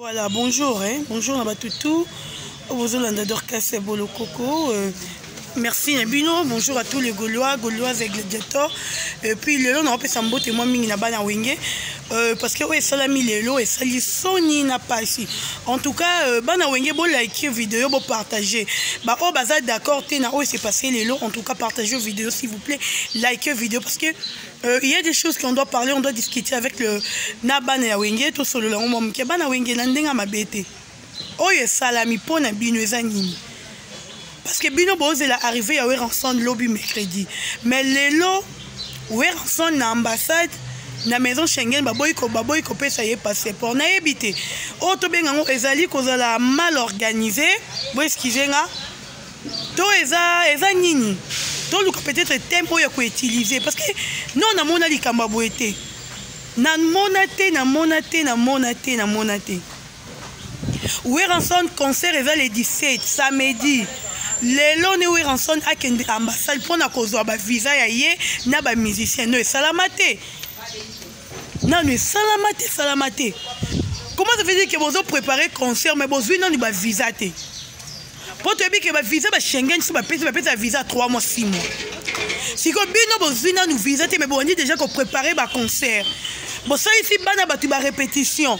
Voilà, bonjour, bonjour Nabatoutou, bonjour Dorcas Bolokoko, merci Nabino, bonjour à tous les Gaulois, Gauloises et gladiateurs. Et puis le long on peut s'en botter moi mingi na bana wenge parce que ouais salami lelo et sali soni na pas ici. En tout cas bana wenge bo like vidéo, bo partager. Bah oh baza d'accord té na oh c'est passé lelo, en tout cas partagez vidéo s'il vous plaît, like vidéo parce que il y a des choses qu'on doit parler, on doit discuter avec le Nabana ya wenge to solo la ngom ke bana wenge na ndenga mabete. Oye salami pona bino ezanini. Parce que bino boze la arrivé à Weranson lobby mercredi. Mais lelo Weranson na ambassade na maison Schengen baboy ko pesa ye passeport na ebité. O to benga ngo ezali kozala mal organisé. Bo excusez nga. To eza nini. To luka peut-être tempo ya ko utiliser parce que non na mona likamba boete. Na monate. Weranson concert eza le 17 samedi. Lelo ne Weranson akende ambassade pour na kozwa ba visa ya ye na ba musicien no salamate. Non ne salamate. Comment ça veut dire que vous avez préparé concert mais vous avez ba visa te. Pour te dire que ba visa ba Schengen si ba pesa visa 3 mois 6 mois. Si ko bino vous avez nous visa te mais vous dit déjà qu'on préparer ba concert. Bon ça ici bana ba tu ba répétition.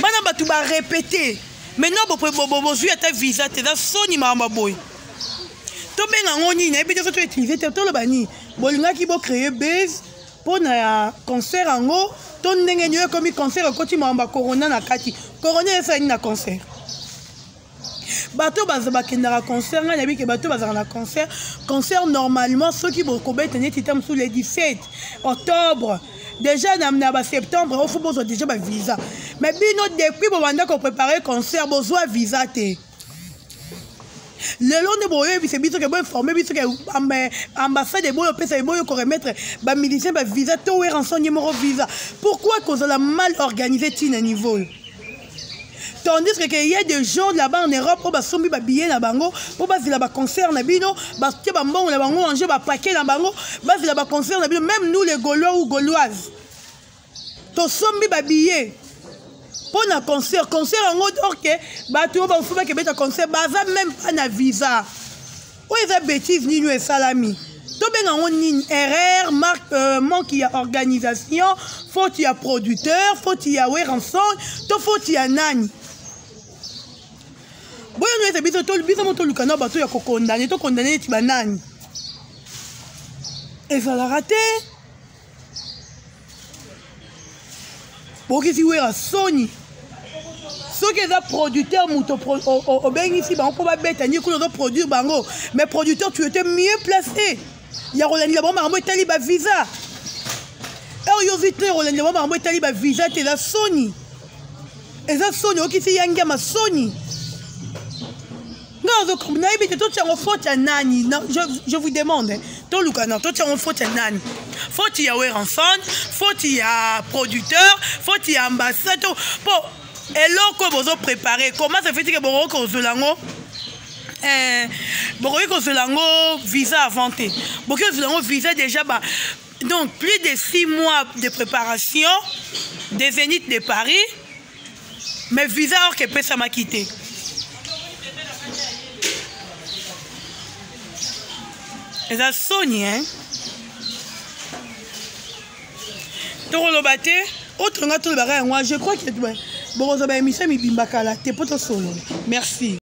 Bana ba tu ba répéter. Maintenant vous avez ta visa te da soni mama boy. To benga ngoni na ebide to utiliser to lo bani bolinga ki bo créer base pour na concert ango to ndenge nyo comme concert koti mamba corona na kati corona esa ni na concert bato bazaba kendara concert nga yabi ke bato bazana na concert normalement ceux qui bo kobeta neti tam sous le 17 octobre déjà na ba septembre il faut besoin déjà ba visa mais bino depuis bo banda ko préparer concert besoin visa te. Le long de boyo c'est biso que boy formé biso que ambassade de boyo pesa boyo ko remettre ba militaire ba visa to Weranson numéro visa. Pourquoi cause la mal organisé tina niveau? Tandis que il y a des gens là-bas en Europe pour ba sombi ba billet na bango pour ba zila ba concert na bino ba tie ba mbongo na bango manger ba paquet na bango ba zila ba concert na bino même nous les Gaulois ou Gauloises. To sombi ba billet pour un concert en haut que bateau va faire que bête concert baza même pas na visa. Où est la bêtise ni nous salami. To ben on une erreur manque y a organisation, faute y a producteur, faute y a Weranson, to faute y a nani. Boyo nous est biso to biso moto lukana bateau ya ko condamner to condamner ti banani. Et ça l'a raté. Pour que si Weranson ceux qui sont producteurs, au ben ici, on peut pas bête, ni qu'on doit produire bango. Mais producteur, tu étais mieux placé. Il y a Roland Labon, Marmo et Taliba visa. Et il y a Roland Labon, Marmo et Taliba visa, c'est la Sony. Et la Sony, ok, c'est Yangama Sony. Non, donc, toi, tu as un faute à Nani. Je vous demande, toi, Lucana, toi, tu as un faute à Nani. Faute, il y a Weranson, faute, il y a producteur, faute, il y a ambassadeur. Bon. Et là, quand vous avez préparé, comment ça fait que vous avez visa inventé? Vous avez visa déjà, donc plus de 6 mois de préparation, des Zénith de Paris, mais visa hors que ça m'a quitté. Et ça sonne, hein? Je crois que bon, vous avez mis ça, mais bimbakala, t'es pas ton solo. Merci.